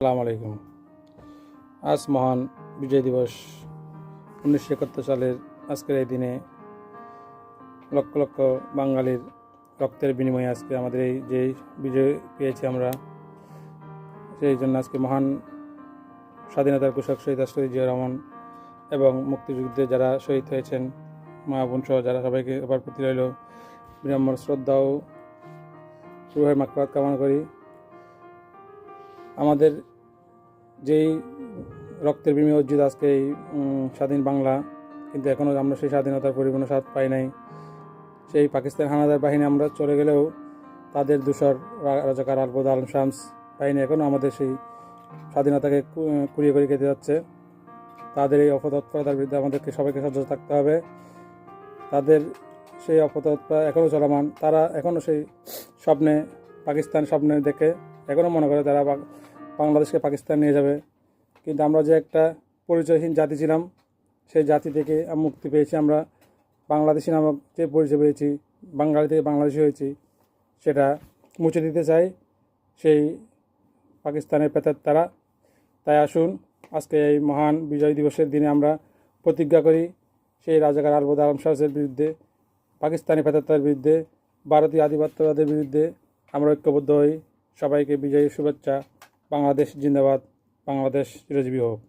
আসসালামু আলাইকুম। আজ মহান বিজয় দিবস। 1971 সালের আজকের এই দিনে লক্ষ লক্ষ বাঙালির রক্তের বিনিময়ে আজকে আমাদের এই যে বিজয় পেয়েছি আমরা, সেই জন্য আজকে মহান স্বাধীনতার ঘোষক শহীদ রাষ্ট্রপতি জিয়া রহমান এবং মুক্তিযুদ্ধে যারা শহীদ হয়েছেন মা বোন সহ যারা, সবাইকে এবার প্রতি রইল বিনম্র শ্রদ্ধা ও রুহের মাগফিরাত কামনা করি। আমাদের যেই রক্তের বিনিময়ে অর্জিত আজকে এই স্বাধীন বাংলা, কিন্তু এখনও আমরা সেই স্বাধীনতার পরিপূর্ণ স্বাদ পাই নাই। সেই পাকিস্তান হানাদার বাহিনী আমরা চলে গেলেও তাদের দূষর রাজাকার আলবদর আলম শামস বাহিনী এখনও আমাদের সেই স্বাধীনতাকে কুড়িয়ে কুড়িয়ে খেতে যাচ্ছে। তাদের এই অপতৎপরতার বিরুদ্ধে আমাদেরকে সবাইকে সচেতন থাকতে হবে। তাদের সেই অপতৎপরতা এখনও চলমান। তারা এখনও সেই পাকিস্তান স্বপ্নে দেখে এখনও মনে করে তারা বাংলাদেশকে পাকিস্তান নিয়ে যাবে। কিন্তু আমরা যে একটা পরিচয়হীন জাতি ছিলাম, সেই জাতি থেকে মুক্তি পেয়েছি। আমরা বাংলাদেশি নামক যে পরিচয় পেয়েছি, বাঙালি থেকে বাংলাদেশি হয়েছি, সেটা মুছে দিতে চাই সেই পাকিস্তানের পেতার তারা। তাই আসুন আজকে এই মহান বিজয় দিবসের দিনে আমরা প্রতিজ্ঞা করি সেই রাজাকার আলবদর আলম শামসের বিরুদ্ধে, পাকিস্তানি পেতাত্তার বিরুদ্ধে, ভারতীয় আধিপত্যবাদের বিরুদ্ধে আমরা ঐক্যবদ্ধ হই। সবাইকে বিজয়ী শুভেচ্ছা। বাংলাদেশ জিন্দাবাদ, বাংলাদেশ চিরজীবী হোক।